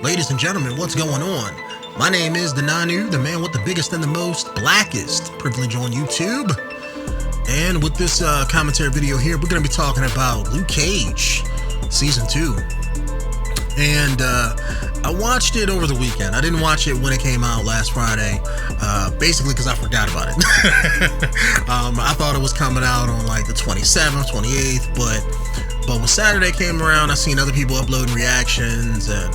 Ladies and gentlemen, what's going on? My name is the Nanu, the man with the biggest and the most blackest privilege on YouTube. And with this commentary video here, we're going to be talking about Luke Cage, Season 2. And I watched it over the weekend. I didn't watch it when it came out last Friday, basically because I forgot about it. I thought it was coming out on like the 27th, 28th, but when Saturday came around, I seen other people uploading reactions and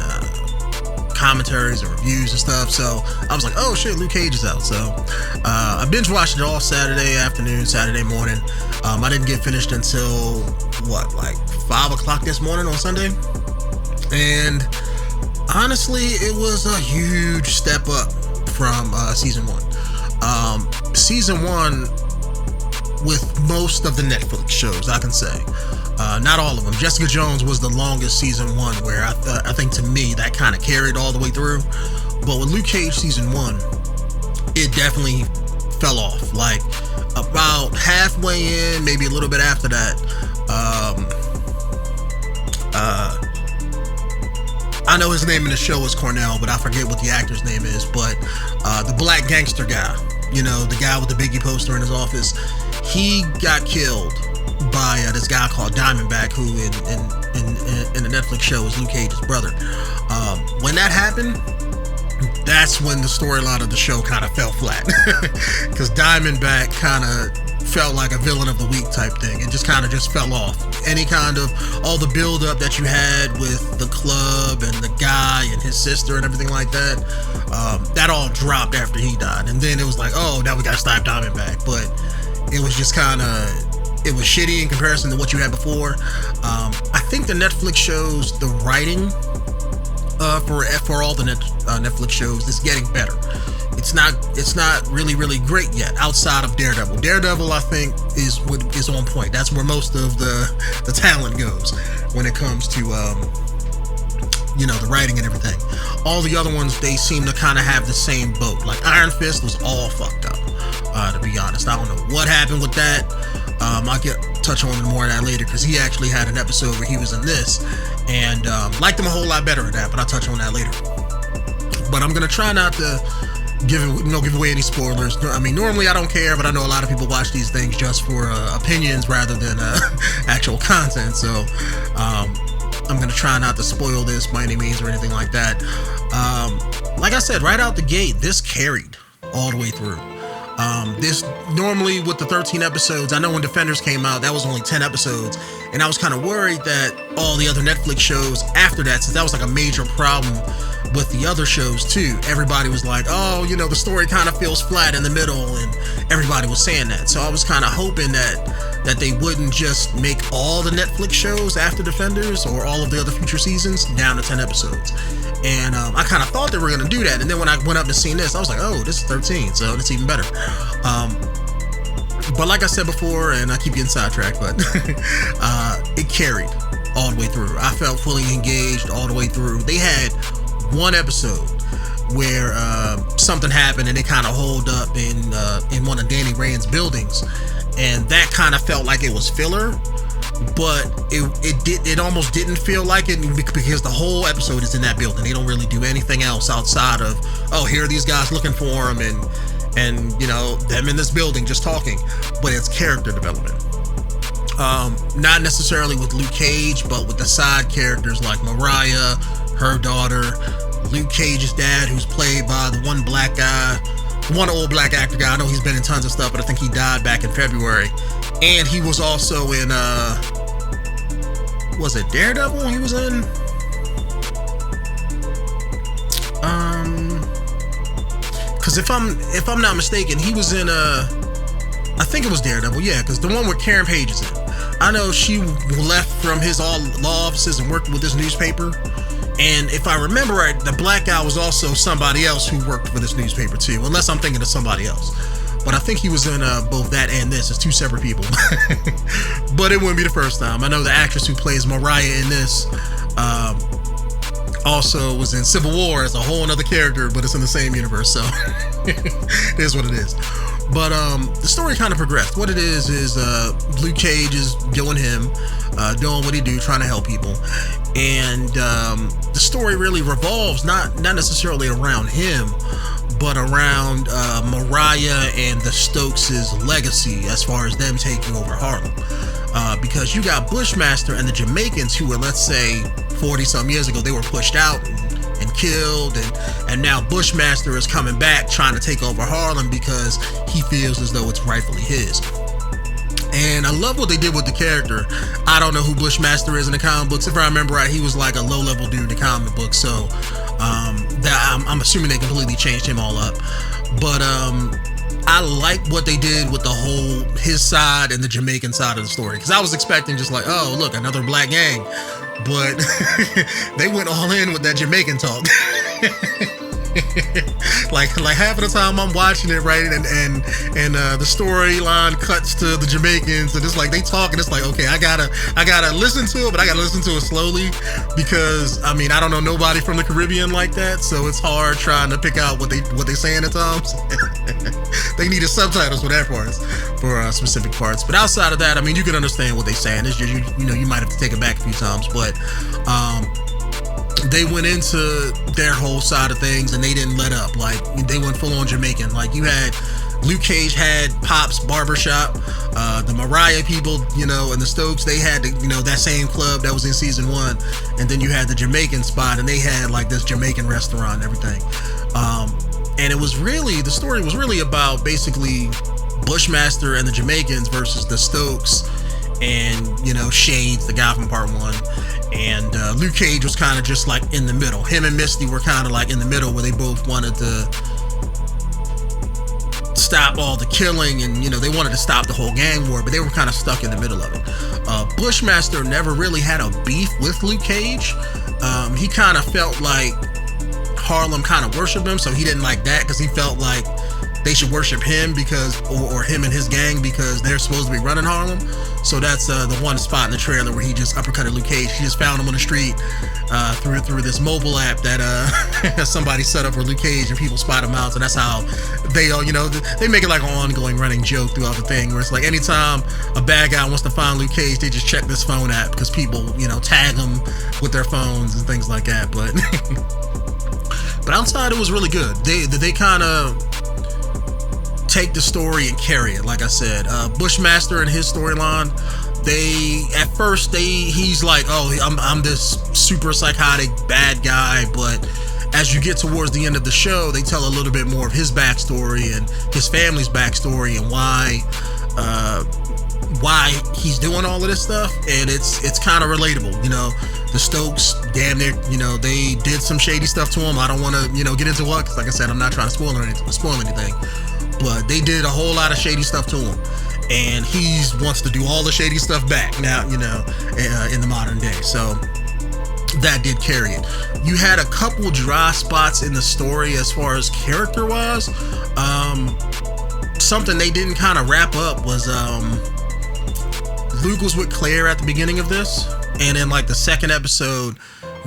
commentaries and reviews and stuff, so I was like, oh shit, Luke Cage is out. So I binge watched it all Saturday afternoon, Saturday morning. I didn't get finished until like 5 o'clock this morning on Sunday, and honestly it was a huge step up from season 1. Season 1, with most of the Netflix shows, I can say, not all of them. Jessica Jones was the longest season 1, where I think to me that kind of carried all the way through. But with Luke Cage season 1, it definitely fell off. Like about halfway in, maybe a little bit after that, I know his name in the show is Cornell, but I forget what the actor's name is. But the black gangster guy, you know, the guy with the Biggie poster in his office, he got killed by this guy called Diamondback, who in the Netflix show is Luke Cage's brother. When that happened, that's when the storyline of the show kind of fell flat, because Diamondback kind of felt like a villain of the week type thing, and just kind of just fell off. Any kind of, all the build up that you had with the club and the guy and his sister and everything like that, that all dropped after he died. And then it was like, oh, now we gotta stop Diamondback. But it was just kind of, it was shitty in comparison to what you had before. I think the Netflix shows, the writing for all the Netflix shows is getting better. It's not really great yet, outside of Daredevil. Daredevil, I think, is on point. That's where most of the talent goes when it comes to the writing and everything. All the other ones, they seem to kind of have the same boat. Like Iron Fist was all fucked up, to be honest. I don't know what happened with that. I'll touch on more of that later, because he actually had an episode where he was in this, and liked him a whole lot better in that, but I'll touch on that later. But I'm gonna try not to give away any spoilers. I mean, normally I don't care, but I know a lot of people watch these things just for opinions rather than actual content, so I'm gonna try not to spoil this by any means or anything like that. Like I said, right out the gate, this carried all the way through. This normally with the 13 episodes, I know when Defenders came out, that was only 10 episodes, and I was kind of worried that all the other Netflix shows after that, since that was like a major problem with the other shows too, everybody was like, oh, the story kind of feels flat in the middle, and everybody was saying that. So I was kind of hoping that they wouldn't just make all the Netflix shows after Defenders or all of the other future seasons down to 10 episodes. And I kind of thought they were going to do that. And then when I went up and seen this, I was like, oh, this is 13, so it's even better. But like I said before, and I keep getting sidetracked, but it carried all the way through. I felt fully engaged all the way through. They had one episode where something happened and they kind of holed up in one of Danny Rand's buildings, and that kind of felt like it was filler, but it almost didn't feel like it, because the whole episode is in that building. They don't really do anything else outside of, oh, here are these guys looking for him, and them in this building just talking. But it's character development, not necessarily with Luke Cage, but with the side characters like Mariah, her daughter, Luke Cage's dad, who's played by the one black guy, one old black actor guy. I know he's been in tons of stuff, but I think he died back in February. And he was also in was it Daredevil he was in? Because if I'm not mistaken, he was in I think it was Daredevil, yeah, because the one where Karen Page is in. I know she left from his law offices and worked with this newspaper. And if I remember right, the black guy was also somebody else who worked for this newspaper too, unless I'm thinking of somebody else. But I think he was in both that and this. It's two separate people. But it wouldn't be the first time. I know the actress who plays Mariah in this also was in Civil War as a whole other character, but it's in the same universe, so it is what it is. But the story kind of progressed. What it is Luke Cage is doing him, doing what he do, trying to help people, and the story really revolves not necessarily around him, but around Mariah and the Stokes' legacy as far as them taking over Harlem. Because you got Bushmaster and the Jamaicans, who were, let's say, 40 some years ago, they were pushed out and killed, and now Bushmaster is coming back trying to take over Harlem because he feels as though it's rightfully his. And I love what they did with the character. I don't know who Bushmaster is in the comic books. If I remember right, he was like a low-level dude in the comic book, so I'm assuming they completely changed him all up. But I like what they did with the whole his side and the Jamaican side of the story, because I was expecting just like, oh look, another black gang, but they went all in with that Jamaican talk. like half of the time I'm watching it, right, and the storyline cuts to the Jamaicans, and it's like they talk, and it's like, okay, I gotta listen to it, but I gotta listen to it slowly, because I mean, I don't know nobody from the Caribbean like that, so it's hard trying to pick out what they saying at times. They needed subtitles for that part, for specific parts, but outside of that, I mean, you can understand what they're saying. It's just you might have to take it back a few times, but they went into their whole side of things and they didn't let up. Like, they went full on Jamaican. Like, you had Luke Cage had Pop's barbershop, the Mariah people, and the Stokes, they had that same club that was in season 1, and then you had the Jamaican spot, and they had like this Jamaican restaurant and everything. And the story was really about basically Bushmaster and the Jamaicans versus the Stokes and Shades, the guy from part 1. And Luke Cage was kind of just like in the middle. Him and Misty were kind of like in the middle, where they both wanted to stop all the killing, and they wanted to stop the whole gang war, but they were kind of stuck in the middle of it. Bushmaster never really had a beef with Luke Cage. He kind of felt like Harlem kind of worshipped him, so he didn't like that, because he felt like they should worship him or him and his gang, because they're supposed to be running Harlem. So that's the one spot in the trailer where he just uppercutted Luke Cage. He just found him on the street through this mobile app that somebody set up for Luke Cage, and people spot him out. So that's how they they make it like an ongoing running joke throughout the thing, where it's like anytime a bad guy wants to find Luke Cage, they just check this phone app, because people tag him with their phones and things like that. But but outside, it was really good. They kind of take the story and carry it. Like I said, Bushmaster and his storyline, he's like, oh, I'm this super psychotic bad guy, but as you get towards the end of the show, they tell a little bit more of his backstory and his family's backstory and why he's doing all of this stuff, and it's kind of relatable. The Stokes, damn near, they did some shady stuff to him. I don't want to get into what, because like I said, I'm not trying to spoil anything. But they did a whole lot of shady stuff to him, and he wants to do all the shady stuff back now, in the modern day. So that did carry it. You had a couple dry spots in the story as far as character wise. Something they didn't kind of wrap up was Luke was with Claire at the beginning of this, and in like the second episode,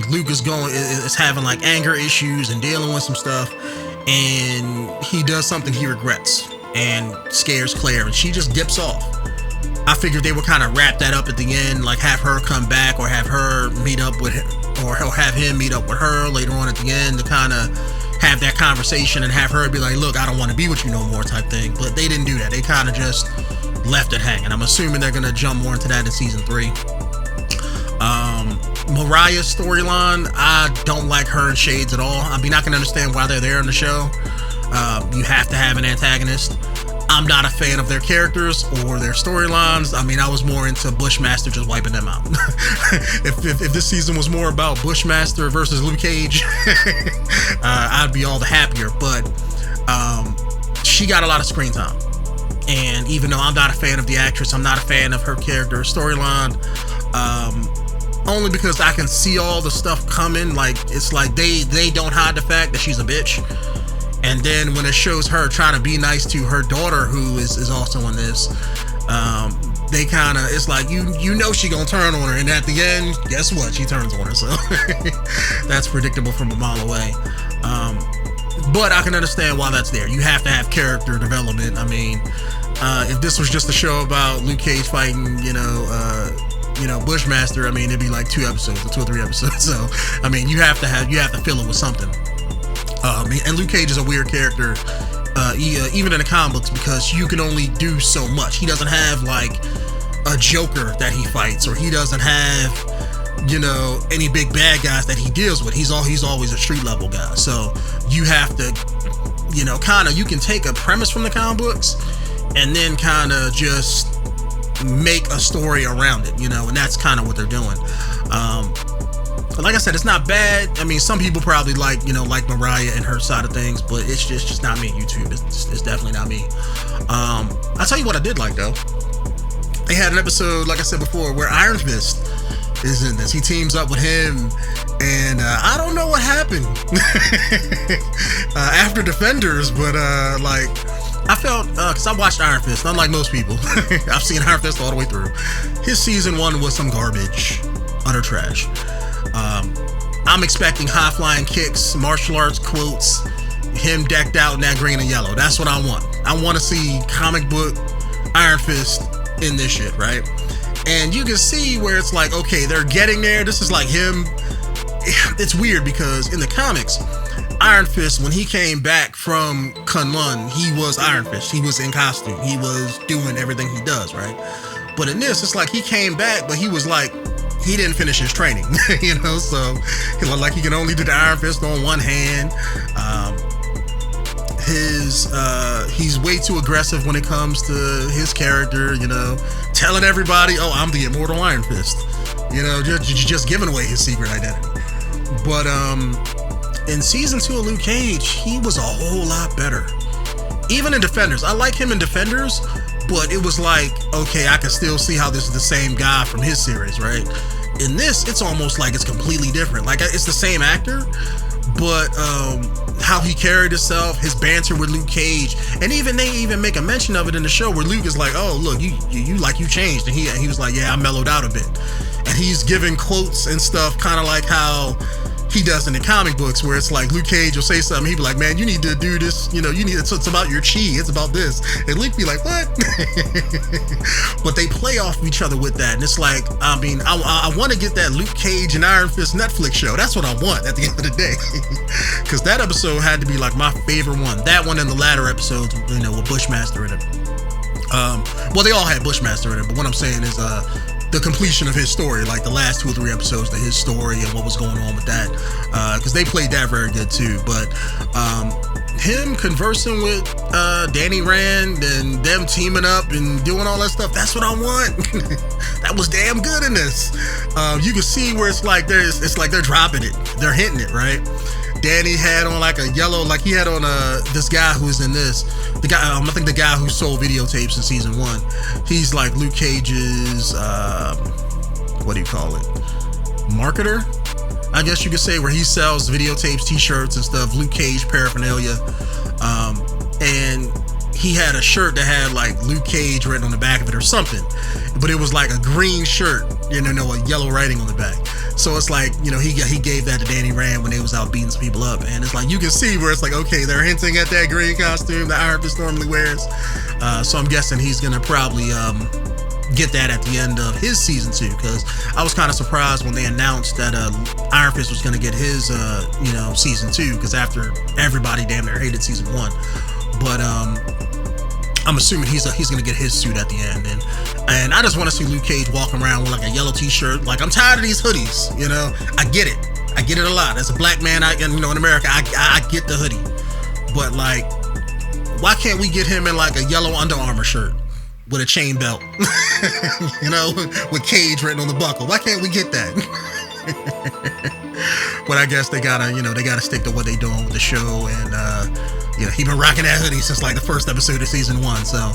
Luke is having like anger issues and dealing with some stuff, and he does something he regrets and scares Claire, and she just dips off. I figured they would kind of wrap that up at the end, like have her come back, or have her meet up with him, or have him meet up with her later on at the end to kind of have that conversation and have her be like, look, I don't want to be with you no more type thing. But they didn't do that. They kind of just left it hanging. I'm assuming they're going to jump more into that in season 3. Mariah's storyline, I don't like her and Shades at all. I mean, I can understand why they're there in the show. You have to have an antagonist. I'm not a fan of their characters or their storylines. I mean, I was more into Bushmaster just wiping them out. If this season was more about Bushmaster versus Luke Cage, I'd be all the happier. But she got a lot of screen time. And even though I'm not a fan of the actress, I'm not a fan of her character storyline. Only because I can see all the stuff coming. Like, it's like they don't hide the fact that she's a bitch. And then when it shows her trying to be nice to her daughter, who is also in this, they kind of, it's like, you know she gonna turn on her, and at the end, guess what? She turns on her. So that's predictable from a mile away. But I can understand why that's there. You have to have character development. I mean, if this was just a show about Luke Cage fighting, Bushmaster, I mean, it'd be like 2 episodes or 2 or 3 episodes. So, I mean, you have to fill it with something. And Luke Cage is a weird character, even in the comic books, because you can only do so much. He doesn't have like a Joker that he fights, or he doesn't have, any big bad guys that he deals with. He's always a street level guy. So you have to, you can take a premise from the comic books and then kind of just make a story around it, and that's kind of what they're doing. Like I said, it's not bad. I mean, some people probably like Mariah and her side of things, but it's just not me. YouTube, it's definitely not me. I'll tell you what I did like though. They had an episode, like I said before, where Iron Fist is in this. He teams up with him, and I don't know what happened after Defenders, but I felt, because I watched Iron Fist, unlike most people. I've seen Iron Fist all the way through. His season 1 was some garbage, utter trash. I'm expecting high flying kicks, martial arts quotes, him decked out in that green and yellow. That's what I want. I want to see comic book Iron Fist in this shit, right? And you can see where it's like, okay, they're getting there. This is like him. It's weird because in the comics, Iron Fist, when he came back from Kunlun, he was Iron Fist. He was in costume. He was doing everything he does, right? But in this, it's like he came back, but he was like, he didn't finish his training, so like he can only do the Iron Fist on one hand. He's way too aggressive when it comes to his character, telling everybody, oh, I'm the immortal Iron Fist, just giving away his secret identity. But in season 2 of Luke Cage, he was a whole lot better. Even in Defenders, I like him in Defenders, but it was like, okay, I can still see how this is the same guy from his series, right? In this, it's almost like it's completely different. Like, it's the same actor, but how he carried himself, his banter with Luke Cage, and they even make a mention of it in the show where Luke is like, oh, look, you changed, and he was like, yeah, I mellowed out a bit, and he's giving quotes and stuff, kind of like how he does in the comic books, where it's like Luke Cage will say something, he'd be like, man, you need to do this, it's about your chi, it's about this, and Luke be like, what? But they play off of each other with that, and it's like, I mean, I want to get that Luke Cage and Iron Fist Netflix show. That's what I want at the end of the day, because that episode had to be like my favorite one. That one and the latter episodes, with Bushmaster in it. Well, they all had Bushmaster in it, but what I'm saying is, the completion of his story, like the last 2 or 3 episodes of his story and what was going on with that, because they played that very good too. But him conversing with Danny Rand and them teaming up and doing all that stuff, that's what I want. That was damn good in this. You can see where it's like they're dropping it, they're hitting it, right? Danny had on like a yellow, like he had on this guy who's in this, the guy, I think the guy who sold videotapes in season 1, he's like Luke Cage's, what do you call it? Marketer, I guess you could say, where he sells videotapes, t-shirts and stuff, Luke Cage paraphernalia. And he had a shirt that had like Luke Cage written on the back of it or something, but it was like a green shirt, a yellow writing on the back. So it's like, he gave that to Danny Rand when they was out beating some people up, and it's like you can see where it's like, okay, they're hinting at that green costume that Iron Fist normally wears. So I'm guessing he's gonna probably get that at the end of his season 2, because I was kind of surprised when they announced that Iron Fist was gonna get his season 2, because after everybody damn near hated season 1. But I'm assuming he's gonna get his suit at the end, and I just want to see Luke Cage walking around with like a yellow t-shirt. Like, I'm tired of these hoodies, I get it a lot. As a black man, in America, I get the hoodie, but like, why can't we get him in like a yellow Under Armour shirt with a chain belt, with Cage written on the buckle? Why can't we get that? But I guess they gotta stick to what they doing with the show, and he been rocking that hoodie since like the first episode of season 1. So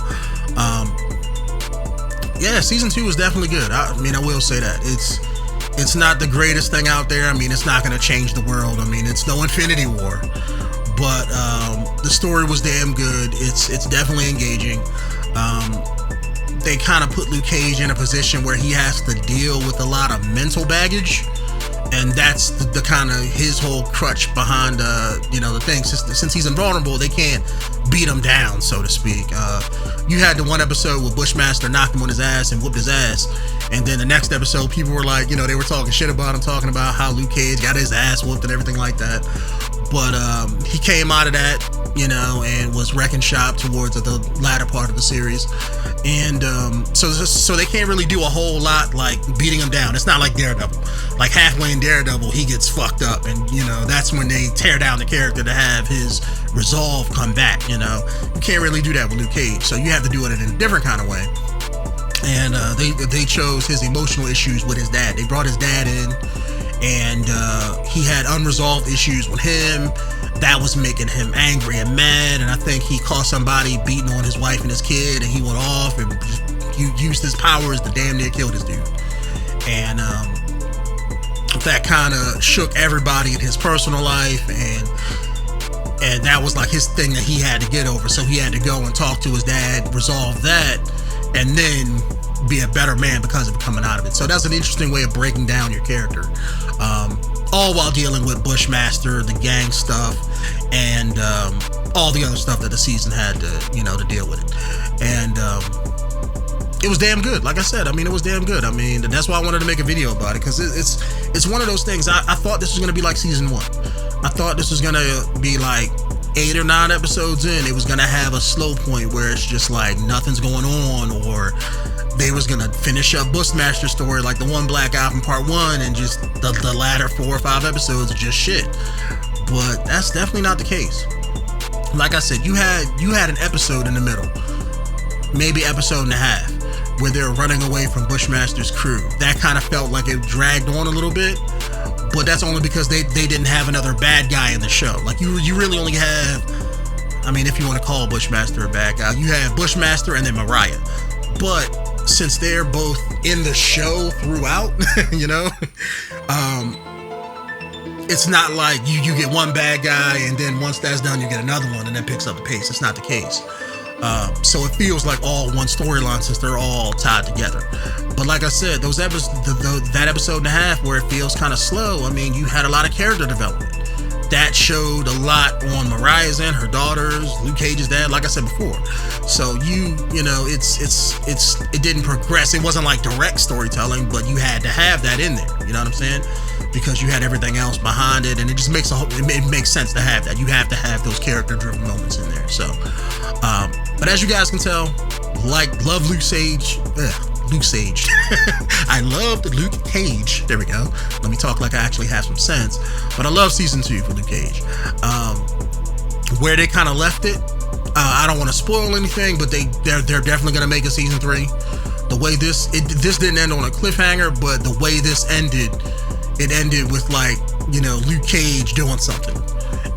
yeah, season 2 was definitely good. I mean, I will say that it's not the greatest thing out there. I mean, it's not going to change the world. I mean, it's no Infinity War, but the story was damn good. It's definitely engaging. They kind of put Luke Cage in a position where he has to deal with a lot of mental baggage, and that's the kind of his whole crutch behind the thing. Since he's invulnerable, they can't beat him down, so to speak. You had the one episode where Bushmaster knocked him on his ass and whooped his ass, and then the next episode people were like, they were talking shit about him, talking about how Luke Cage got his ass whooped and everything like that. But he came out of that, and was wrecking shop towards the latter part of the series. And so they can't really do a whole lot like beating him down. It's not like Daredevil. Like halfway in Daredevil, he gets fucked up, and that's when they tear down the character to have his resolve come back. You can't really do that with Luke Cage, so you have to do it in a different kind of way. And they chose his emotional issues with his dad. They brought his dad in, and he had unresolved issues with him. That was making him angry and mad, and I think he caught somebody beating on his wife and his kid, and he went off and used his powers to damn near kill this dude. And that kind of shook everybody in his personal life, and that was like his thing that he had to get over. So he had to go and talk to his dad, resolve that, and then be a better man because of coming out of it. So that's an interesting way of breaking down your character, all while dealing with Bushmaster, the gang stuff, and all the other stuff that the season had to deal with it. And it was damn good. Like I said, it was damn good. That's why I wanted to make a video about it, because it's one of those things. I thought this was going to be like season 1. I thought this was going to be like 8 or 9 episodes in. It was going to have a slow point where it's just like nothing's going on, or they was going to finish up Bushmaster's story like the One Black Guy from part 1, and just the latter 4 or 5 episodes are just shit. But that's definitely not the case. Like I said, you had an episode in the middle, maybe episode and a half, where they're running away from Bushmaster's crew. That kind of felt like it dragged on a little bit, but that's only because they didn't have another bad guy in the show. Like you really only have, if you want to call Bushmaster a bad guy, you have Bushmaster and then Mariah. But since they're both in the show throughout, it's not like you get one bad guy and then once that's done you get another one and then picks up the pace. It's not the case. So it feels like all one storyline since they're all tied together. But like I said, that episode and a half where it feels kind of slow, you had a lot of character development. That showed a lot on Mariah's end, her daughters, Luke Cage's dad, like I said before. So it didn't progress. It wasn't like direct storytelling, but you had to have that in there. You know what I'm saying? Because you had everything else behind it, and it just makes it makes sense to have that. You have to have those character-driven moments in there. So, but as you guys can tell, love Luke Cage. Luke Cage. I loved Luke Cage. There we go. Let me talk like I actually have some sense. But I love season 2 for Luke Cage. Where they kind of left it, I don't want to spoil anything, but they're definitely going to make a season 3. The way this didn't end on a cliffhanger, but the way this ended, it ended with Luke Cage doing something.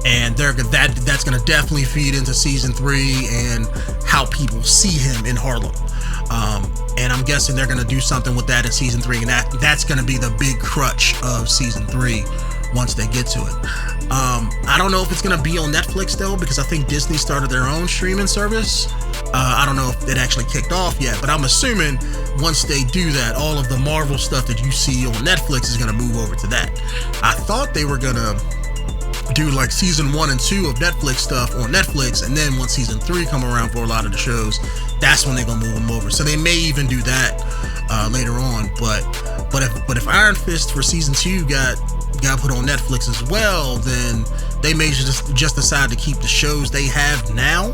And that's going to definitely feed into season 3 and how people see him in Harlem. And I'm guessing they're going to do something with that in season 3, and that's going to be the big crutch of season 3 once they get to it. I don't know if it's going to be on Netflix though, because I think Disney started their own streaming service. I don't know if it actually kicked off yet, but I'm assuming once they do that, all of the Marvel stuff that you see on Netflix is going to move over to that. I thought they were going to do like season 1 and 2 of Netflix stuff on Netflix, and then once season 3 come around for a lot of the shows, that's when they're gonna move them over. So they may even do that later on. But if Iron Fist for season 2 got put on Netflix as well, then they may just decide to keep the shows they have now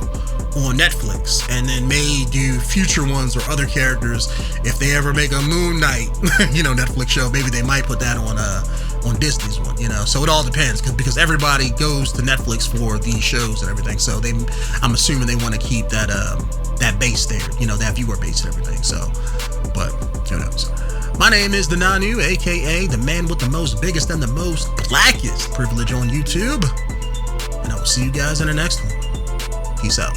on Netflix, and then may do future ones or other characters. If they ever make a Moon Knight, Netflix show, maybe they might put that on Disney's one, So it all depends, because everybody goes to Netflix for these shows and everything. So I'm assuming they want to keep that base there, that viewer base and everything. So, but who knows? My name is the Nanu, aka the man with the most biggest and the most blackest privilege on YouTube, and I will see you guys in the next one. Peace out.